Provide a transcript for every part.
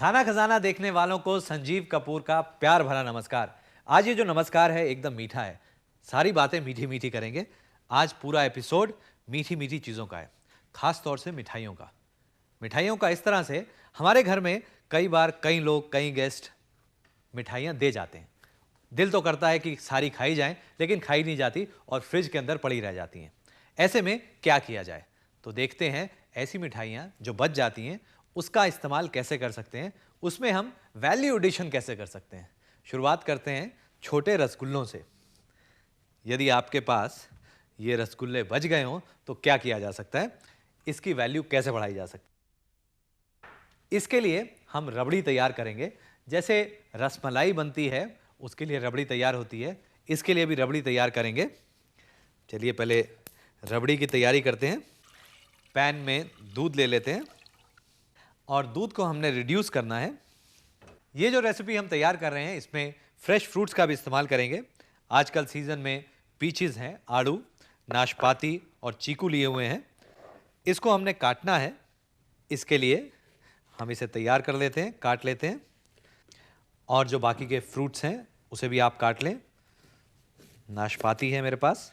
खाना खजाना देखने वालों को संजीव कपूर का प्यार भरा नमस्कार। आज ये जो नमस्कार है एकदम मीठा है। सारी बातें मीठी मीठी करेंगे। आज पूरा एपिसोड मीठी मीठी चीज़ों का है, खास तौर से मिठाइयों का। मिठाइयों का इस तरह से हमारे घर में कई बार कई लोग कई गेस्ट मिठाइयाँ दे जाते हैं। दिल तो करता है कि सारी खाई जाएं, लेकिन खाई नहीं जाती और फ्रिज के अंदर पड़ी रह जाती हैं। ऐसे में क्या किया जाए, तो देखते हैं ऐसी मिठाइयाँ जो बच जाती हैं उसका इस्तेमाल कैसे कर सकते हैं, उसमें हम वैल्यू एडिशन कैसे कर सकते हैं। शुरुआत करते हैं छोटे रसगुल्लों से। यदि आपके पास ये रसगुल्ले बच गए हों तो क्या किया जा सकता है, इसकी वैल्यू कैसे बढ़ाई जा सकती है। इसके लिए हम रबड़ी तैयार करेंगे। जैसे रसमलाई बनती है उसके लिए रबड़ी तैयार होती है, इसके लिए भी रबड़ी तैयार करेंगे। चलिए पहले रबड़ी की तैयारी करते हैं। पैन में दूध ले लेते हैं और दूध को हमने रिड्यूस करना है। ये जो रेसिपी हम तैयार कर रहे हैं इसमें फ्रेश फ्रूट्स का भी इस्तेमाल करेंगे। आजकल सीजन में पीचेस हैं, आड़ू, नाशपाती और चीकू लिए हुए हैं। इसको हमने काटना है। इसके लिए हम इसे तैयार कर लेते हैं, काट लेते हैं। और जो बाकी के फ्रूट्स हैं उसे भी आप काट लें। नाशपाती है मेरे पास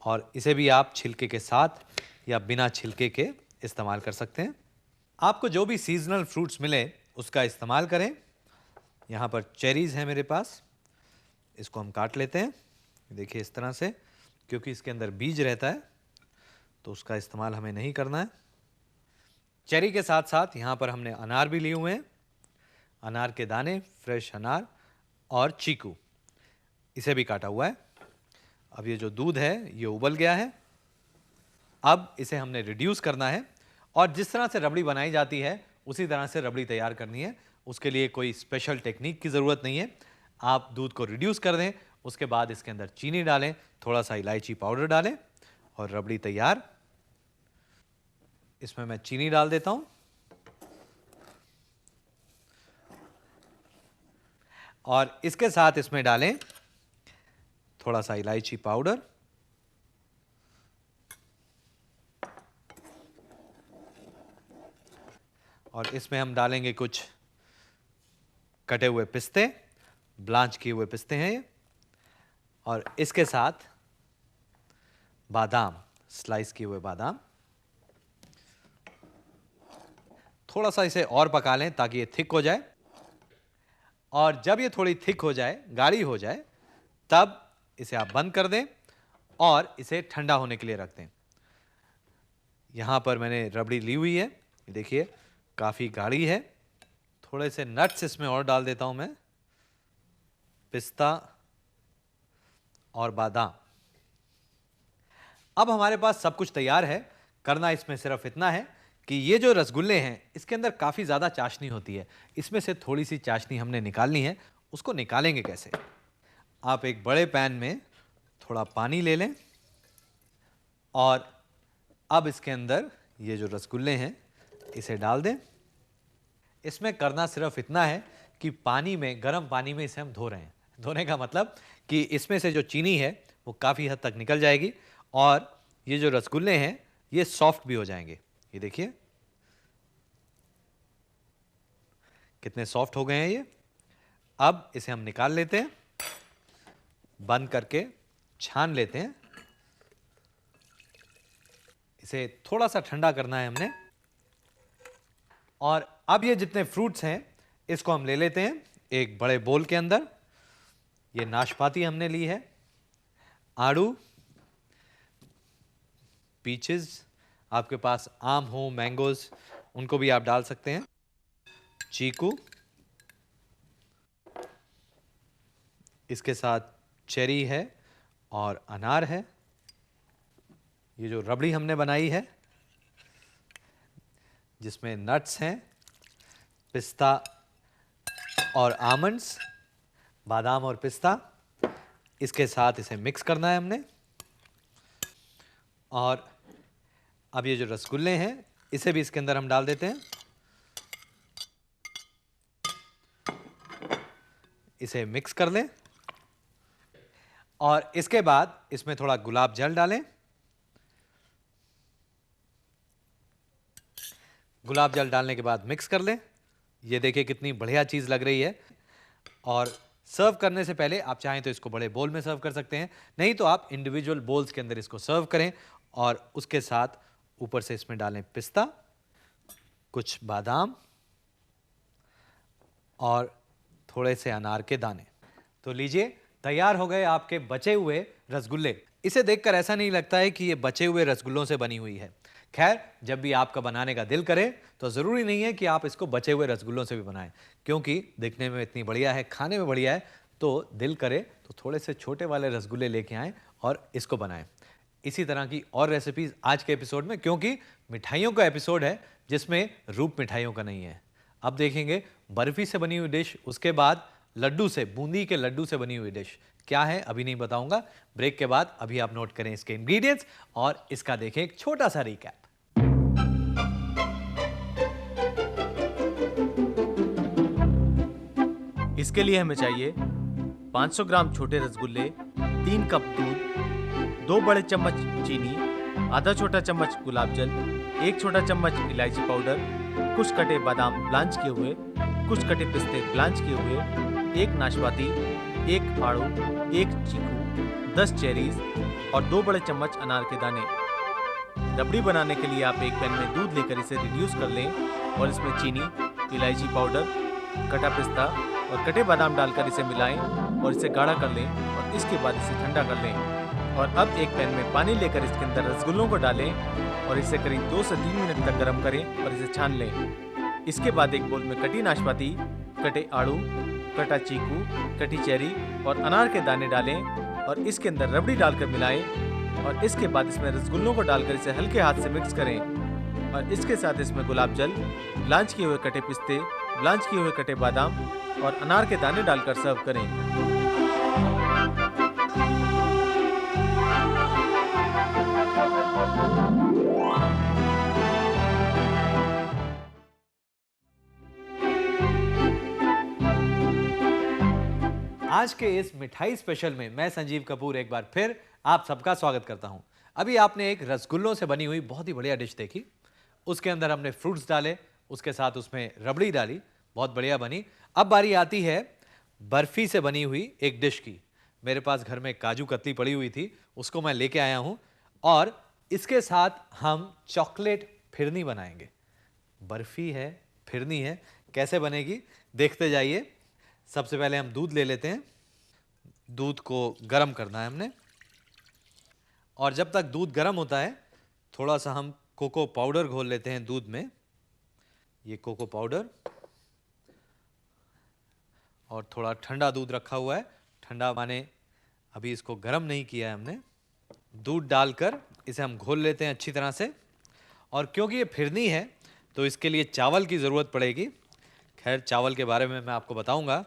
और इसे भी आप छिलके के साथ या बिना छिलके के इस्तेमाल कर सकते हैं। आपको जो भी सीजनल फ्रूट्स मिले उसका इस्तेमाल करें। यहाँ पर चेरीज़ है मेरे पास, इसको हम काट लेते हैं। देखिए इस तरह से, क्योंकि इसके अंदर बीज रहता है तो उसका इस्तेमाल हमें नहीं करना है। चेरी के साथ साथ यहाँ पर हमने अनार भी लिए हुए हैं, अनार के दाने, फ्रेश अनार और चीकू, इसे भी काटा हुआ है। अब ये जो दूध है ये उबल गया है। अब इसे हमने रिड्यूस करना है और जिस तरह से रबड़ी बनाई जाती है उसी तरह से रबड़ी तैयार करनी है। उसके लिए कोई स्पेशल टेक्निक की ज़रूरत नहीं है। आप दूध को रिड्यूस कर दें, उसके बाद इसके अंदर चीनी डालें, थोड़ा सा इलायची पाउडर डालें और रबड़ी तैयार। इसमें मैं चीनी डाल देता हूं और इसके साथ इसमें डालें थोड़ा सा इलायची पाउडर और इसमें हम डालेंगे कुछ कटे हुए पिस्ते, ब्लांच किए हुए पिस्ते हैं ये, और इसके साथ बादाम, स्लाइस किए हुए बादाम। थोड़ा सा इसे और पका लें ताकि ये थिक हो जाए और जब ये थोड़ी थिक हो जाए, गाढ़ी हो जाए, तब इसे आप बंद कर दें और इसे ठंडा होने के लिए रख दें। यहाँ पर मैंने रबड़ी ली हुई है, देखिए काफ़ी गाढ़ी है। थोड़े से नट्स इसमें और डाल देता हूँ मैं, पिस्ता और बादाम। अब हमारे पास सब कुछ तैयार है। करना इसमें सिर्फ इतना है कि ये जो रसगुल्ले हैं इसके अंदर काफ़ी ज़्यादा चाशनी होती है। इसमें से थोड़ी सी चाशनी हमने निकालनी है। उसको निकालेंगे कैसे? आप एक बड़े पैन में थोड़ा पानी ले लें और अब इसके अंदर ये जो रसगुल्ले हैं इसे डाल दें। इसमें करना सिर्फ इतना है कि पानी में, गर्म पानी में इसे हम धो रहे हैं। धोने का मतलब कि इसमें से जो चीनी है वो काफ़ी हद तक निकल जाएगी और ये जो रसगुल्ले हैं ये सॉफ्ट भी हो जाएंगे। ये देखिए कितने सॉफ्ट हो गए हैं ये। अब इसे हम निकाल लेते हैं, बंद करके छान लेते हैं। इसे थोड़ा सा ठंडा करना है हमने। और अब ये जितने फ्रूट्स हैं इसको हम ले लेते हैं एक बड़े बोल के अंदर। ये नाशपाती हमने ली है, आड़ू, पीचेस, आपके पास आम हो, मैंगोज, उनको भी आप डाल सकते हैं, चीकू, इसके साथ चेरी है और अनार है। ये जो रबड़ी हमने बनाई है जिसमें नट्स हैं, पिस्ता और आमंड्स, बादाम और पिस्ता, इसके साथ इसे मिक्स करना है हमने। और अब ये जो रसगुल्ले हैं इसे भी इसके अंदर हम डाल देते हैं। इसे मिक्स कर लें और इसके बाद इसमें थोड़ा गुलाब जल डालें। गुलाब जल डालने के बाद मिक्स कर लें ये देखिए कितनी बढ़िया चीज़ लग रही है। और सर्व करने से पहले आप चाहें तो इसको बड़े बोल में सर्व कर सकते हैं, नहीं तो आप इंडिविजुअल बोल्स के अंदर इसको सर्व करें और उसके साथ ऊपर से इसमें डालें पिस्ता, कुछ बादाम और थोड़े से अनार के दाने। तो लीजिए, तैयार हो गए आपके बचे हुए रसगुल्ले। इसे देखकर ऐसा नहीं लगता है कि ये बचे हुए रसगुल्लों से बनी हुई है। खैर, जब भी आपका बनाने का दिल करे तो ज़रूरी नहीं है कि आप इसको बचे हुए रसगुल्लों से भी बनाएं, क्योंकि दिखने में इतनी बढ़िया है, खाने में बढ़िया है, तो दिल करे तो थोड़े से छोटे वाले रसगुल्ले लेके आएँ और इसको बनाएं। इसी तरह की और रेसिपीज़ आज के एपिसोड में, क्योंकि मिठाइयों का एपिसोड है जिसमें रूप मिठाइयों का नहीं है। अब देखेंगे बर्फी से बनी हुई डिश, उसके बाद लड्डू से, बूंदी के लड्डू से बनी हुई डिश क्या है अभी नहीं बताऊंगा। ब्रेक के बाद अभी आप नोट करें इसके इंग्रेडिएंट्स और इसका देखें एक छोटा सा रिकैप। इसके लिए हमें चाहिए 500 ग्राम छोटे रसगुल्ले, 3 कप दूध, 2 बड़े चम्मच चीनी, आधा छोटा चम्मच गुलाब जल, 1 छोटा चम्मच इलायची पाउडर, कुछ कटे बादाम ब्लांच किए हुए, कुछ कटे पिस्ते ब्लांच किए हुए, 1 नाशपाती, 1 आड़ू, 1 चीकू, 10 चेरीज और 2 बड़े चम्मच अनार के दाने। रबड़ी बनाने के लिए आप एक पैन में दूध लेकर इसे रिड्यूस कर लें और इसमें चीनी, इलायची पाउडर, कटा पिस्ता और कटे बादाम डालकर इसे मिलाएं और इसे गाढ़ा कर लें और इसके बाद इसे ठंडा कर लें। और अब एक पैन में पानी लेकर इसके अंदर रसगुल्लों को डालें और इसे करीब 2 से 3 मिनट तक गर्म करें और इसे छान लें। इसके बाद एक बोल में कटी नाशपाती, कटे आड़ू, कटा चीकू, कटी चेरी और अनार के दाने डालें और इसके अंदर रबड़ी डालकर मिलाएं और इसके बाद इसमें रसगुल्लों को डालकर इसे हल्के हाथ से मिक्स करें और इसके साथ इसमें गुलाब जल, ब्लांच किए हुए कटे पिस्ते, ब्लांच किए हुए कटे बादाम और अनार के दाने डालकर सर्व करें। आज के इस मिठाई स्पेशल में मैं संजीव कपूर एक बार फिर आप सबका स्वागत करता हूं। अभी आपने एक रसगुल्लों से बनी हुई बहुत ही बढ़िया डिश देखी। उसके अंदर हमने फ्रूट्स डाले, उसके साथ उसमें रबड़ी डाली, बहुत बढ़िया बनी। अब बारी आती है बर्फी से बनी हुई एक डिश की। मेरे पास घर में काजू कतली पड़ी हुई थी, उसको मैं लेके आया हूं और इसके साथ हम चॉकलेट फिरनी बनाएंगे। बर्फी है, फिरनी है, कैसे बनेगी देखते जाइए। सबसे पहले हम दूध ले लेते हैं। दूध को गर्म करना है हमने और जब तक दूध गर्म होता है थोड़ा सा हम कोको पाउडर घोल लेते हैं दूध में। ये कोको पाउडर और थोड़ा ठंडा दूध रखा हुआ है। ठंडा माने अभी इसको गर्म नहीं किया है हमने। दूध डालकर इसे हम घोल लेते हैं अच्छी तरह से। और क्योंकि ये फिरनी है तो इसके लिए चावल की ज़रूरत पड़ेगी। खैर, चावल के बारे में मैं आपको बताऊंगा,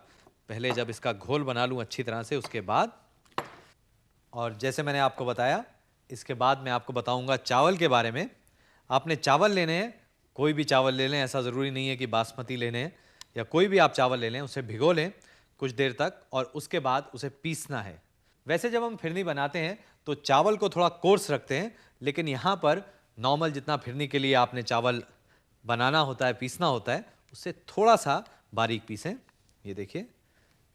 पहले जब इसका घोल बना लूं अच्छी तरह से उसके बाद। और जैसे मैंने आपको बताया, इसके बाद मैं आपको बताऊंगा चावल के बारे में। आपने चावल लेने हैं, कोई भी चावल ले लें, ऐसा ज़रूरी नहीं है कि बासमती लेने हैं, या कोई भी आप चावल ले लें, उसे भिगो लें कुछ देर तक और उसके बाद उसे पीसना है। वैसे जब हम फिरनी बनाते हैं तो चावल को थोड़ा कोर्स रखते हैं, लेकिन यहाँ पर नॉर्मल जितना फिरनी के लिए आपने चावल बनाना होता है, पीसना होता है, उससे थोड़ा सा बारीक पीसें। ये देखिए,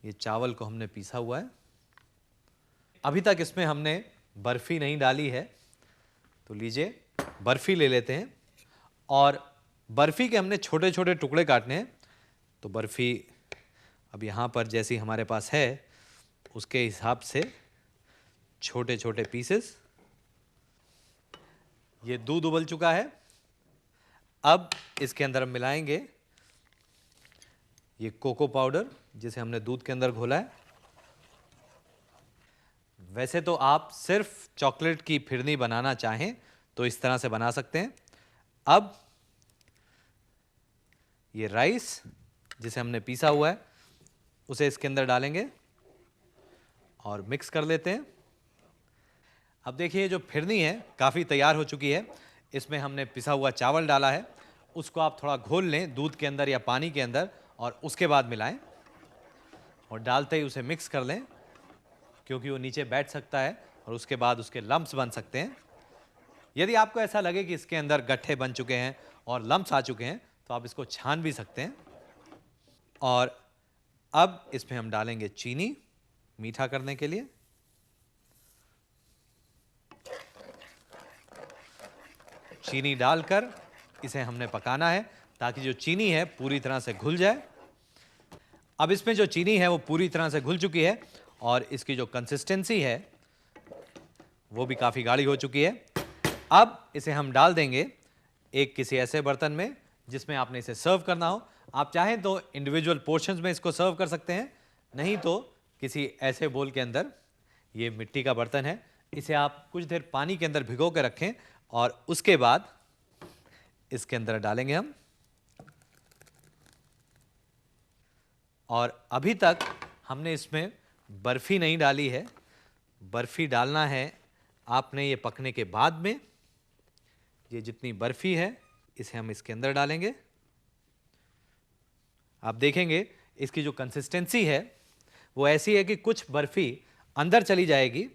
ये चावल को हमने पीसा हुआ है। अभी तक इसमें हमने बर्फ़ी नहीं डाली है, तो लीजिए बर्फ़ी ले लेते हैं। और बर्फ़ी के हमने छोटे छोटे टुकड़े काटने हैं। तो बर्फ़ी अब यहाँ पर जैसी हमारे पास है उसके हिसाब से छोटे छोटे पीसेस। ये दूध उबल चुका है। अब इसके अंदर हम मिलाएंगे ये कोको पाउडर जिसे हमने दूध के अंदर घोला है। वैसे तो आप सिर्फ चॉकलेट की फिरनी बनाना चाहें तो इस तरह से बना सकते हैं। अब ये राइस जिसे हमने पीसा हुआ है उसे इसके अंदर डालेंगे और मिक्स कर लेते हैं। अब देखिए, जो फिरनी है काफ़ी तैयार हो चुकी है। इसमें हमने पिसा हुआ चावल डाला है, उसको आप थोड़ा घोल लें दूध के अंदर या पानी के अंदर और उसके बाद मिलाएं और डालते ही उसे मिक्स कर लें, क्योंकि वो नीचे बैठ सकता है और उसके बाद उसके लम्प्स बन सकते हैं। यदि आपको ऐसा लगे कि इसके अंदर गट्ठे बन चुके हैं और लम्प्स आ चुके हैं तो आप इसको छान भी सकते हैं। और अब इसमें हम डालेंगे चीनी मीठा करने के लिए। चीनी डालकर इसे हमने पकाना है ताकि जो चीनी है पूरी तरह से घुल जाए। अब इसमें जो चीनी है वो पूरी तरह से घुल चुकी है और इसकी जो कंसिस्टेंसी है वो भी काफ़ी गाढ़ी हो चुकी है। अब इसे हम डाल देंगे एक किसी ऐसे बर्तन में जिसमें आपने इसे सर्व करना हो। आप चाहें तो इंडिविजुअल पोर्शंस में इसको सर्व कर सकते हैं, नहीं तो किसी ऐसे बोल के अंदर, ये मिट्टी का बर्तन है, इसे आप कुछ देर पानी के अंदर भिगो के रखें और उसके बाद इसके अंदर डालेंगे हम। और अभी तक हमने इसमें बर्फ़ी नहीं डाली है, बर्फ़ी डालना है आपने ये पकने के बाद में। ये जितनी बर्फ़ी है इसे हम इसके अंदर डालेंगे। आप देखेंगे इसकी जो कंसिस्टेंसी है वो ऐसी है कि कुछ बर्फ़ी अंदर चली जाएगी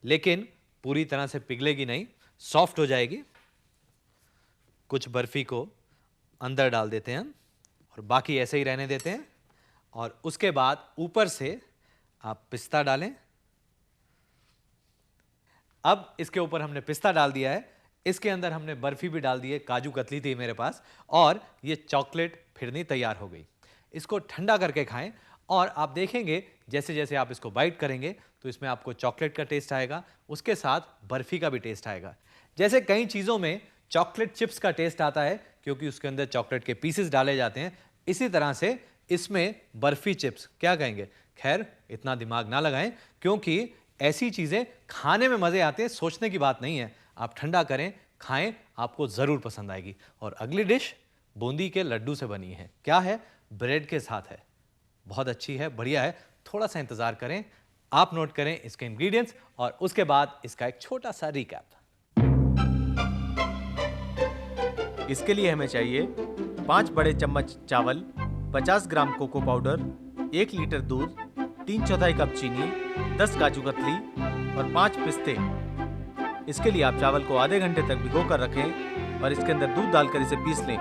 लेकिन पूरी तरह से पिघलेगी नहीं, सॉफ्ट हो जाएगी। कुछ बर्फ़ी को अंदर डाल देते हैं हम और बाकी ऐसे ही रहने देते हैं। और उसके बाद ऊपर से आप पिस्ता डालें। अब इसके ऊपर हमने पिस्ता डाल दिया है, इसके अंदर हमने बर्फ़ी भी डाल दी है, काजू कतली थी मेरे पास, और ये चॉकलेट फिरनी तैयार हो गई। इसको ठंडा करके खाएं और आप देखेंगे जैसे जैसे आप इसको बाइट करेंगे तो इसमें आपको चॉकलेट का टेस्ट आएगा, उसके साथ बर्फ़ी का भी टेस्ट आएगा। जैसे कई चीज़ों में चॉकलेट चिप्स का टेस्ट आता है क्योंकि उसके अंदर चॉकलेट के पीसेस डाले जाते हैं, इसी तरह से इसमें बर्फ़ी चिप्स, क्या कहेंगे, खैर इतना दिमाग ना लगाएं क्योंकि ऐसी चीज़ें खाने में मज़े आते हैं, सोचने की बात नहीं है। आप ठंडा करें, खाएं, आपको ज़रूर पसंद आएगी। और अगली डिश बूंदी के लड्डू से बनी है। क्या है? ब्रेड के साथ है। बहुत अच्छी है, बढ़िया है। थोड़ा सा इंतज़ार करें, आप नोट करें इसके इंग्रेडिएंट्स और उसके बाद इसका एक छोटा सा रिकैप। इसके लिए हमें चाहिए 5 बड़े चम्मच चावल, 50 ग्राम कोको पाउडर, 1 लीटर दूध, 3/4 कप चीनी, 10 काजू कतली और 5 पिस्ते। इसके लिए आप चावल को आधे घंटे तक भिगो कर रखें और इसके अंदर दूध डालकर इसे पीस लें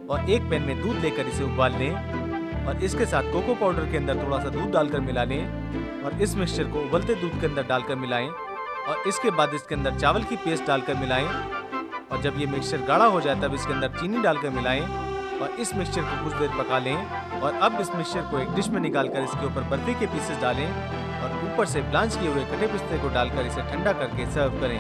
और एक पैन में दूध लेकर इसे उबाल लें और इसके साथ कोको पाउडर के अंदर थोड़ा सा दूध डालकर मिला लें और इस मिक्सचर को उबलते दूध के अंदर डालकर मिलाएं और इसके बाद इसके अंदर चावल की पेस्ट डालकर मिलाएं और जब ये मिक्सचर गाढ़ा हो जाए तब इसके अंदर चीनी डालकर मिलाएं और इस मिक्सचर को कुछ देर पका लें और अब इस मिक्सचर को एक डिश में निकालकर इसके ऊपर बर्फी के पीसेस डालें और ऊपर से ब्लांच किए हुए कटे पिस्ते को डालकर इसे ठंडा करके सर्व करें।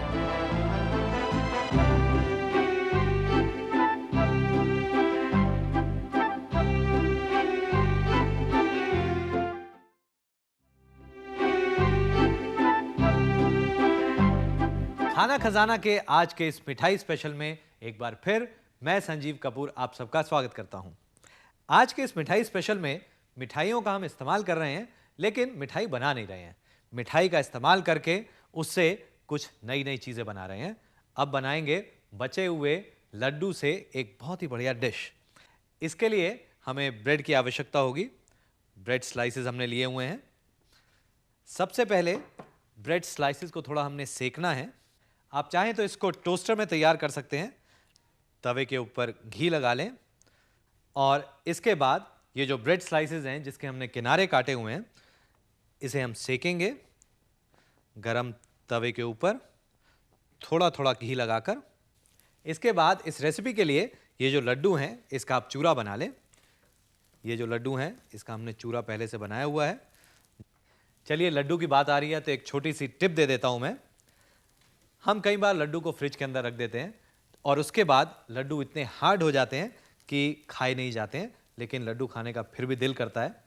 खाना खजाना के आज के इस मिठाई स्पेशल में एक बार फिर मैं संजीव कपूर आप सबका स्वागत करता हूं। आज के इस मिठाई स्पेशल में मिठाइयों का हम इस्तेमाल कर रहे हैं लेकिन मिठाई बना नहीं रहे हैं। मिठाई का इस्तेमाल करके उससे कुछ नई नई चीज़ें बना रहे हैं। अब बनाएंगे बचे हुए लड्डू से एक बहुत ही बढ़िया डिश। इसके लिए हमें ब्रेड की आवश्यकता होगी। ब्रेड स्लाइसेस हमने लिए हुए हैं। सबसे पहले ब्रेड स्लाइसेस को थोड़ा हमने सेकना है। आप चाहें तो इसको टोस्टर में तैयार कर सकते हैं। तवे के ऊपर घी लगा लें और इसके बाद ये जो ब्रेड स्लाइसेस हैं जिसके हमने किनारे काटे हुए हैं इसे हम सेकेंगे गरम तवे के ऊपर थोड़ा थोड़ा घी लगाकर। इसके बाद इस रेसिपी के लिए ये जो लड्डू हैं इसका आप चूरा बना लें। ये जो लड्डू हैं इसका हमने चूरा पहले से बनाया हुआ है। चलिए लड्डू की बात आ रही है तो एक छोटी सी टिप दे देता हूं मैं। हम कई बार लड्डू को फ्रिज के अंदर रख देते हैं और उसके बाद लड्डू इतने हार्ड हो जाते हैं कि खाए नहीं जाते हैं, लेकिन लड्डू खाने का फिर भी दिल करता है।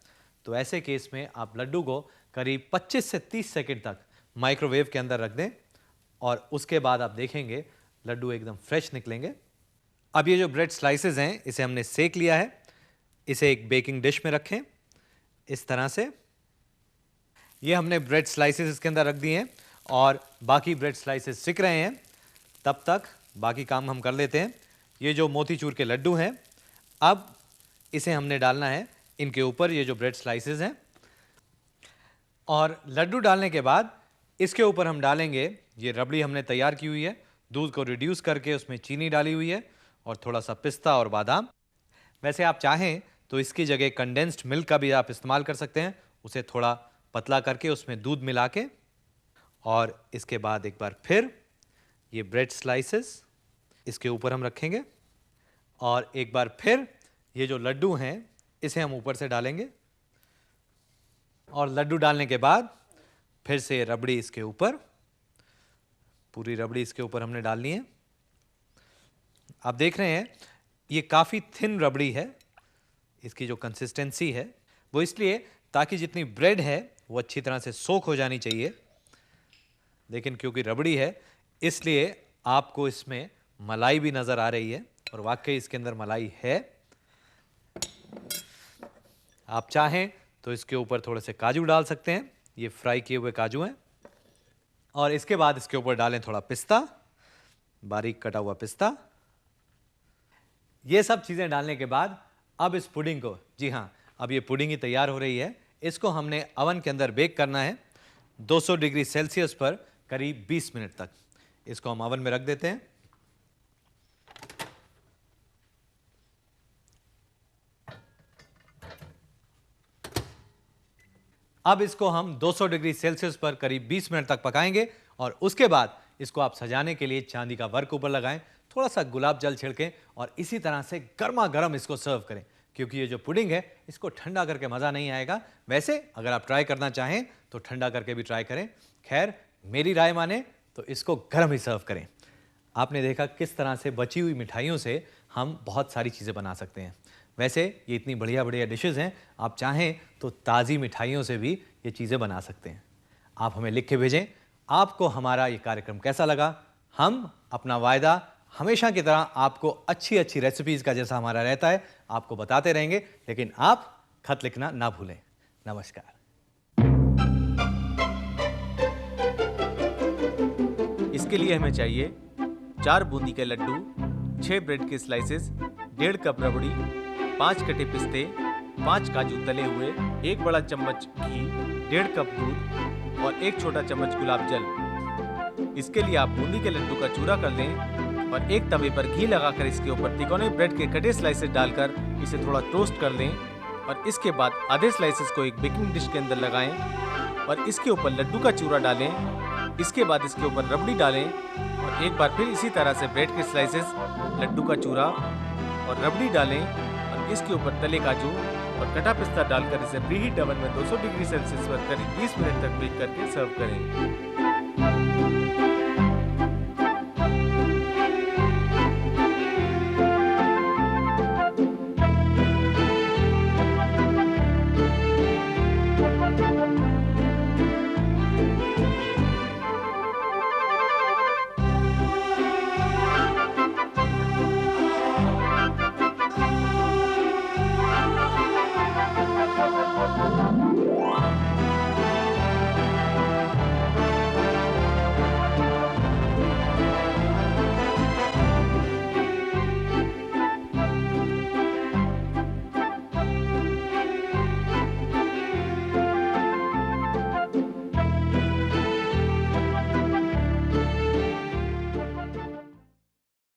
तो ऐसे केस में आप लड्डू को करीब 25 से 30 सेकंड तक माइक्रोवेव के अंदर रख दें और उसके बाद आप देखेंगे लड्डू एकदम फ्रेश निकलेंगे। अब ये जो ब्रेड स्लाइसेस हैं इसे हमने सेक लिया है। इसे एक बेकिंग डिश में रखें इस तरह से। ये हमने ब्रेड स्लाइसेस इसके अंदर रख दिए हैं और बाकी ब्रेड स्लाइसेस सिक रहे हैं। तब तक बाकी काम हम कर लेते हैं। ये जो मोतीचूर के लड्डू हैं अब इसे हमने डालना है इनके ऊपर, ये जो ब्रेड स्लाइसेस हैं। और लड्डू डालने के बाद इसके ऊपर हम डालेंगे ये रबड़ी हमने तैयार की हुई है। दूध को रिड्यूस करके उसमें चीनी डाली हुई है और थोड़ा सा पिस्ता और बादाम। वैसे आप चाहें तो इसकी जगह कंडेंस्ड मिल्क का भी आप इस्तेमाल कर सकते हैं, उसे थोड़ा पतला करके उसमें दूध मिला के। और इसके बाद एक बार फिर ये ब्रेड स्लाइसेस इसके ऊपर हम रखेंगे और एक बार फिर ये जो लड्डू हैं इसे हम ऊपर से डालेंगे और लड्डू डालने के बाद फिर से रबड़ी इसके ऊपर, पूरी रबड़ी इसके ऊपर हमने डालनी है। आप देख रहे हैं ये काफ़ी थिन रबड़ी है, इसकी जो कंसिस्टेंसी है वो इसलिए ताकि जितनी ब्रेड है वो अच्छी तरह से सोक हो जानी चाहिए, लेकिन क्योंकि रबड़ी है इसलिए आपको इसमें मलाई भी नज़र आ रही है और वाकई इसके अंदर मलाई है। आप चाहें तो इसके ऊपर थोड़े से काजू डाल सकते हैं, ये फ्राई किए हुए काजू हैं। और इसके बाद इसके ऊपर डालें थोड़ा पिस्ता, बारीक कटा हुआ पिस्ता। ये सब चीज़ें डालने के बाद अब इस पुडिंग को, जी हाँ, अब ये पुडिंग ही तैयार हो रही है। इसको हमने अवन के अंदर बेक करना है 200 डिग्री सेल्सियस पर करीब 20 मिनट तक। इसको हम अवन में रख देते हैं। अब इसको हम 200 डिग्री सेल्सियस पर करीब 20 मिनट तक पकाएंगे और उसके बाद इसको आप सजाने के लिए चांदी का वर्क ऊपर लगाएं, थोड़ा सा गुलाब जल छिड़कें और इसी तरह से गर्मा गर्म इसको सर्व करें, क्योंकि ये जो पुडिंग है इसको ठंडा करके मज़ा नहीं आएगा। वैसे अगर आप ट्राई करना चाहें तो ठंडा करके भी ट्राई करें, खैर मेरी राय माने तो इसको गर्म ही सर्व करें। आपने देखा किस तरह से बची हुई मिठाइयों से हम बहुत सारी चीज़ें बना सकते हैं। वैसे ये इतनी बढ़िया बढ़िया डिशेज़ हैं, आप चाहें तो ताज़ी मिठाइयों से भी ये चीज़ें बना सकते हैं। आप हमें लिख के भेजें आपको हमारा ये कार्यक्रम कैसा लगा। हम अपना वायदा हमेशा की तरह आपको अच्छी अच्छी रेसिपीज़ का जैसा हमारा रहता है आपको बताते रहेंगे, लेकिन आप खत लिखना ना भूलें। नमस्कार। इसके लिए हमें चाहिए 4 बूंदी के लड्डू, 6 ब्रेड के स्लाइसेस, 1.5 कप रबड़ी, 5 कटे पिस्ते, 5 काजू तले हुए, 1 बड़ा चम्मच घी, 1.5 कप दूध और 1 छोटा चम्मच गुलाब जल। इसके लिए आप बूंदी के लड्डू का चूरा कर लें और एक तवे पर घी लगाकर इसके ऊपर तिकोने ब्रेड के कटे स्लाइसेस डालकर इसे थोड़ा टोस्ट कर लें और इसके बाद आधे स्लाइसेस को एक बेकिंग डिश के अंदर लगाएं और इसके ऊपर लड्डू का चूरा डालें। इसके बाद इसके ऊपर रबड़ी डालें और एक बार फिर इसी तरह से ब्रेड के स्लाइसेस, लड्डू का चूरा और रबड़ी डालें और इसके ऊपर तले काजू और कटा पिस्ता डालकर इसे प्रीहीट ओवन में 200 डिग्री सेल्सियस पर करीब 20 मिनट तक बेक करके सर्व करें।